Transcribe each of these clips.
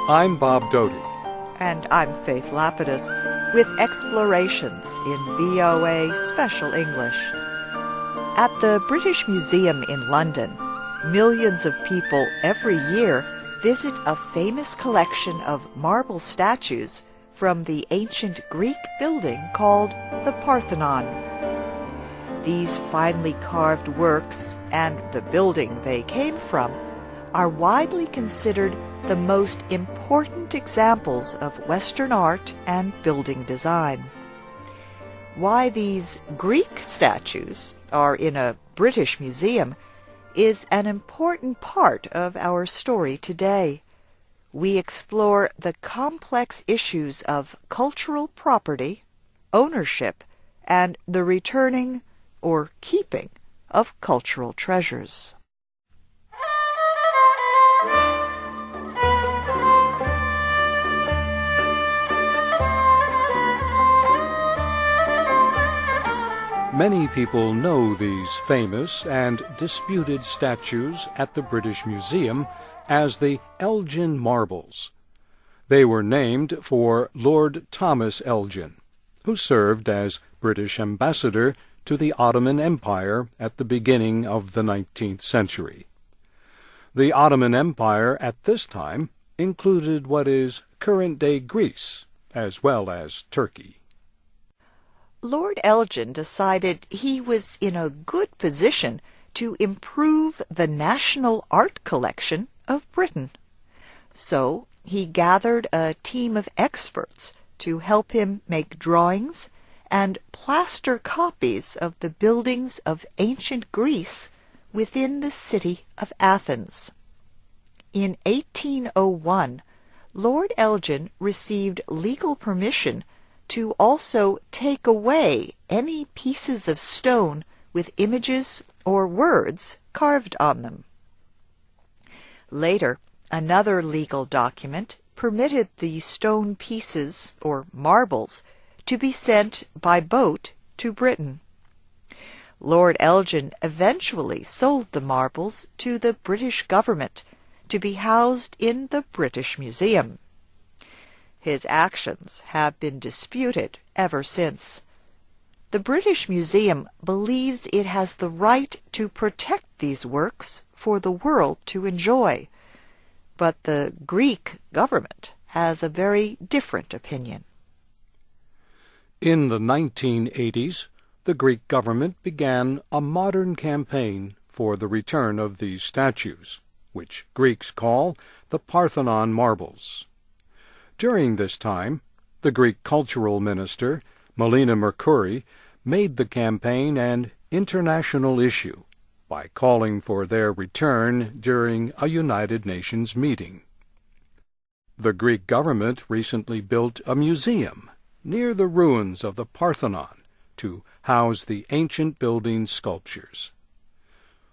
I'm Bob Doty. And I'm Faith Lapidus with Explorations in VOA Special English. At the British Museum in London, millions of people every year visit a famous collection of marble statues from the ancient Greek building called the Parthenon. These finely carved works and the building they came from are widely considered the most important examples of Western art and building design. Why these Greek statues are in a British museum is an important part of our story today. We explore the complex issues of cultural property, ownership, and the returning or keeping of cultural treasures. Many people know these famous and disputed statues at the British Museum as the Elgin Marbles. They were named for Lord Thomas Elgin, who served as British ambassador to the Ottoman Empire at the beginning of the 19th century. The Ottoman Empire at this time included what is current-day Greece, as well as Turkey. Lord Elgin decided he was in a good position to improve the national art collection of Britain. So he gathered a team of experts to help him make drawings and plaster copies of the buildings of ancient Greece within the city of Athens. In 1801, Lord Elgin received legal permission to also take away any pieces of stone with images or words carved on them. Later, another legal document permitted the stone pieces, or marbles, to be sent by boat to Britain. Lord Elgin eventually sold the marbles to the British government to be housed in the British Museum. His actions have been disputed ever since. The British Museum believes it has the right to protect these works for the world to enjoy, but the Greek government has a very different opinion. In the 1980s, the Greek government began a modern campaign for the return of these statues, which Greeks call the Parthenon marbles. During this time, the Greek cultural minister, Melina Mercouri, made the campaign an international issue by calling for their return during a United Nations meeting. The Greek government recently built a museum near the ruins of the Parthenon to house the ancient building's sculptures.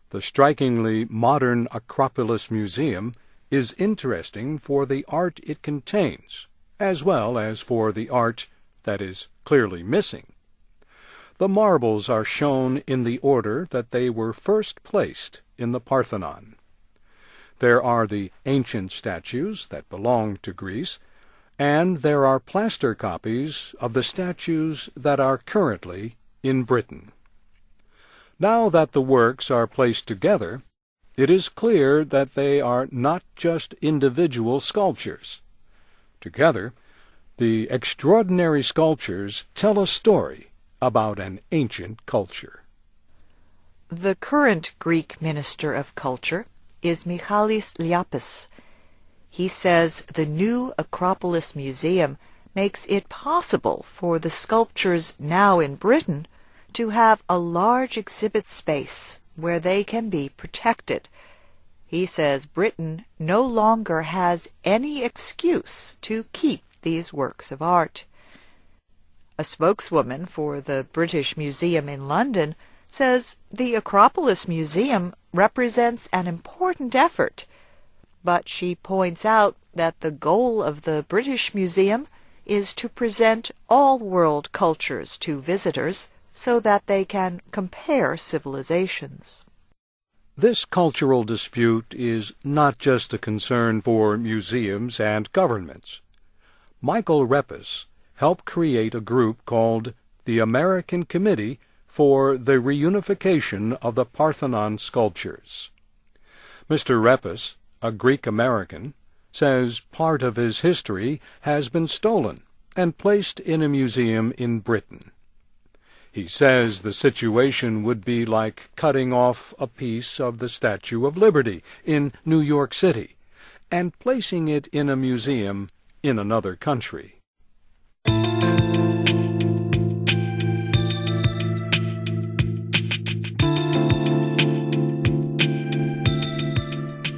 The strikingly modern Acropolis Museum is interesting for the art it contains, as well as for the art that is clearly missing. The marbles are shown in the order that they were first placed in the Parthenon. There are the ancient statues that belong to Greece, and there are plaster copies of the statues that are currently in Britain. Now that the works are placed together, it is clear that they are not just individual sculptures. Together, the extraordinary sculptures tell a story about an ancient culture. The current Greek Minister of Culture is Michalis Liapis. He says the new Acropolis Museum makes it possible for the sculptures now in Britain to have a large exhibit space where they can be protected. He says Britain no longer has any excuse to keep these works of art. A spokeswoman for the British Museum in London says the Acropolis Museum represents an important effort, but she points out that the goal of the British Museum is to present all world cultures to visitors so that they can compare civilizations. This cultural dispute is not just a concern for museums and governments. Michael Reppes helped create a group called the American Committee for the Reunification of the Parthenon Sculptures. Mr. Reppes, a Greek-American, says part of his history has been stolen and placed in a museum in Britain. He says the situation would be like cutting off a piece of the Statue of Liberty in New York City and placing it in a museum in another country.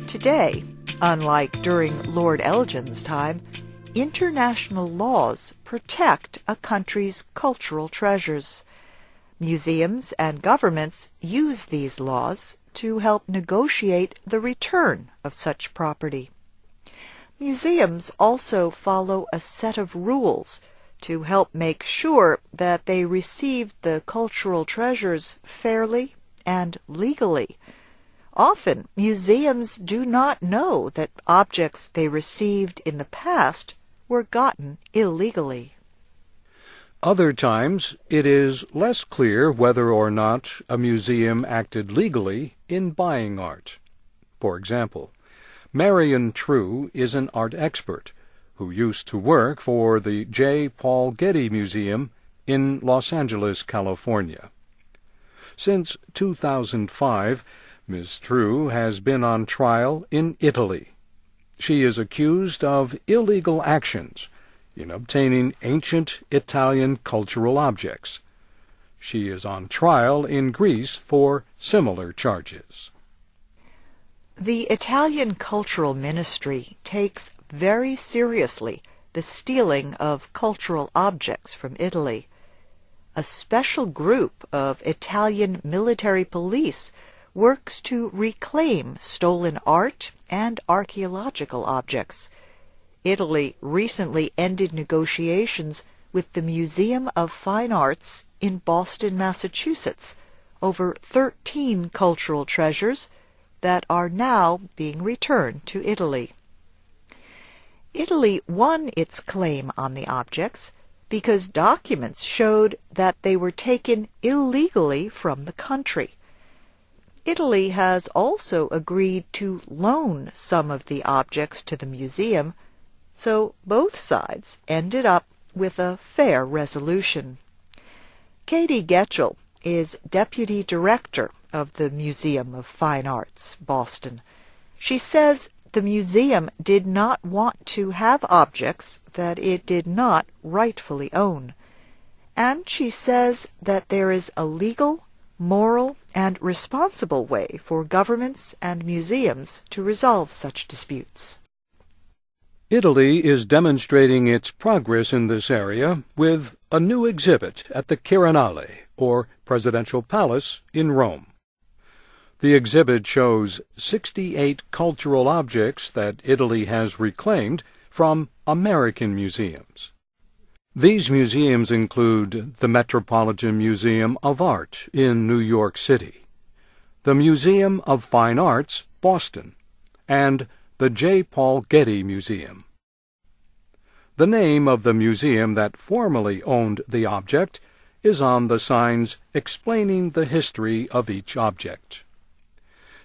Today, unlike during Lord Elgin's time, international laws protect a country's cultural treasures. Museums and governments use these laws to help negotiate the return of such property. Museums also follow a set of rules to help make sure that they receive the cultural treasures fairly and legally. Often, museums do not know that objects they received in the past were gotten illegally. Other times, it is less clear whether or not a museum acted legally in buying art. For example, Marion True is an art expert who used to work for the J. Paul Getty Museum in Los Angeles, California. Since 2005, Ms. True has been on trial in Italy. She is accused of illegal actions in obtaining ancient Italian cultural objects. She is on trial in Greece for similar charges. The Italian Cultural Ministry takes very seriously the stealing of cultural objects from Italy. A special group of Italian military police works to reclaim stolen art and archaeological objects. Italy recently ended negotiations with the Museum of Fine Arts in Boston, Massachusetts, over 13 cultural treasures that are now being returned to Italy. Italy won its claim on the objects because documents showed that they were taken illegally from the country. Italy has also agreed to loan some of the objects to the museum, so both sides ended up with a fair resolution. Katie Getchell is Deputy Director of the Museum of Fine Arts, Boston. She says the museum did not want to have objects that it did not rightfully own. And she says that there is a legal, moral, and responsible way for governments and museums to resolve such disputes. Italy is demonstrating its progress in this area with a new exhibit at the Quirinale, or Presidential Palace, in Rome. The exhibit shows 68 cultural objects that Italy has reclaimed from American museums. These museums include the Metropolitan Museum of Art in New York City, the Museum of Fine Arts, Boston, and the J. Paul Getty Museum. The name of the museum that formerly owned the object is on the signs explaining the history of each object.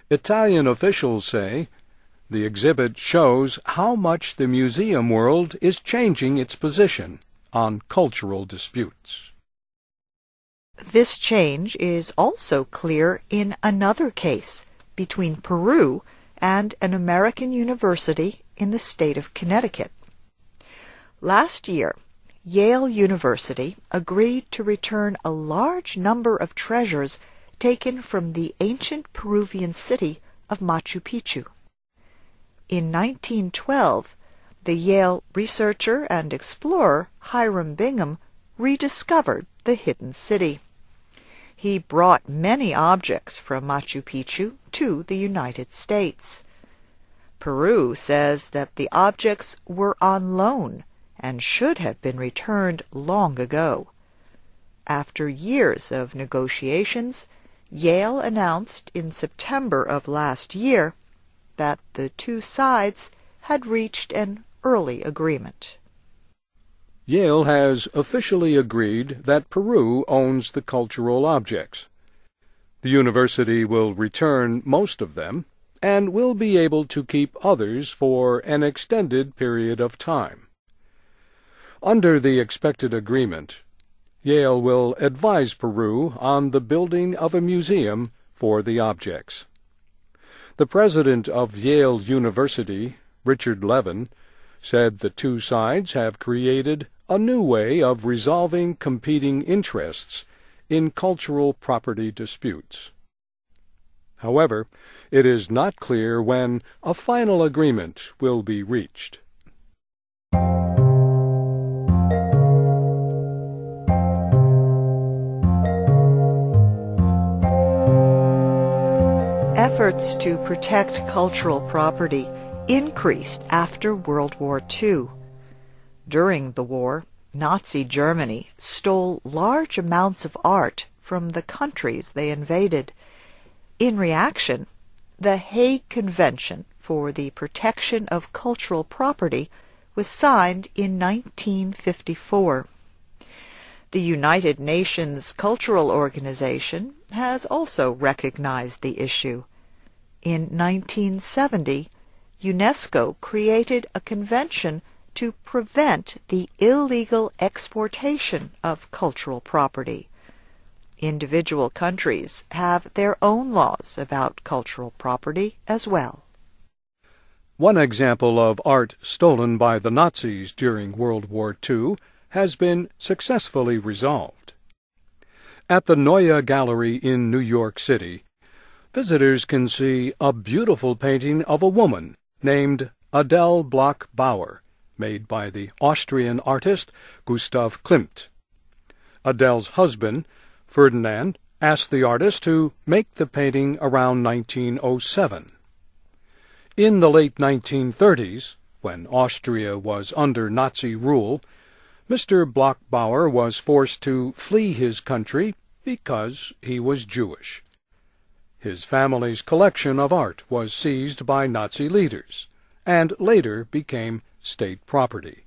Italian officials say the exhibit shows how much the museum world is changing its position on cultural disputes. This change is also clear in another case between Peru and an American university in the state of Connecticut. Last year, Yale University agreed to return a large number of treasures taken from the ancient Peruvian city of Machu Picchu. In 1912, the Yale researcher and explorer Hiram Bingham rediscovered the hidden city. He brought many objects from Machu Picchu to the United States. Peru says that the objects were on loan and should have been returned long ago. After years of negotiations, Yale announced in September of last year that the two sides had reached an early agreement. Yale has officially agreed that Peru owns the cultural objects. The university will return most of them and will be able to keep others for an extended period of time. Under the expected agreement, Yale will advise Peru on the building of a museum for the objects. The president of Yale University, Richard Levin, said the two sides have created a new way of resolving competing interests in cultural property disputes. However, it is not clear when a final agreement will be reached. Efforts to protect cultural property increased after World War II. During the war, Nazi Germany stole large amounts of art from the countries they invaded. In reaction, the Hague Convention for the Protection of Cultural Property was signed in 1954. The United Nations Cultural Organization has also recognized the issue. In 1970, UNESCO created a convention to prevent the illegal exportation of cultural property. Individual countries have their own laws about cultural property as well. One example of art stolen by the Nazis during World War II has been successfully resolved. At the Neue Gallery in New York City, visitors can see a beautiful painting of a woman named Adele Bloch-Bauer, made by the Austrian artist Gustav Klimt. Adele's husband, Ferdinand, asked the artist to make the painting around 1907. In the late 1930s, when Austria was under Nazi rule, Mr. Bloch-Bauer was forced to flee his country because he was Jewish. His family's collection of art was seized by Nazi leaders and later became state property.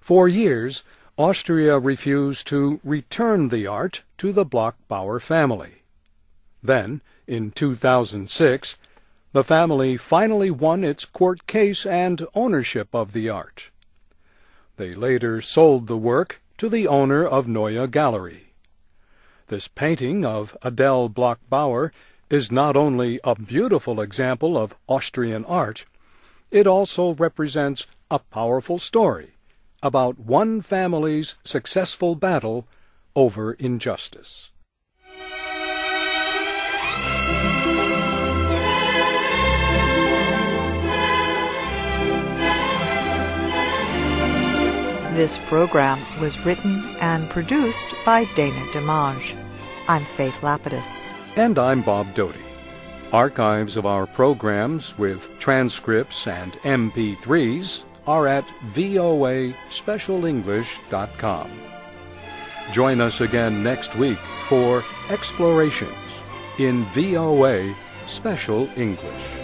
For years, Austria refused to return the art to the Bloch-Bauer family. Then, in 2006, the family finally won its court case and ownership of the art. They later sold the work to the owner of Neue Gallery. This painting of Adele Bloch-Bauer is not only a beautiful example of Austrian art, it also represents a powerful story about one family's successful battle over injustice. This program was written and produced by Dana DeMange. I'm Faith Lapidus. And I'm Bob Doty. Archives of our programs with transcripts and MP3s are at voaspecialenglish.com. Join us again next week for Explorations in VOA Special English.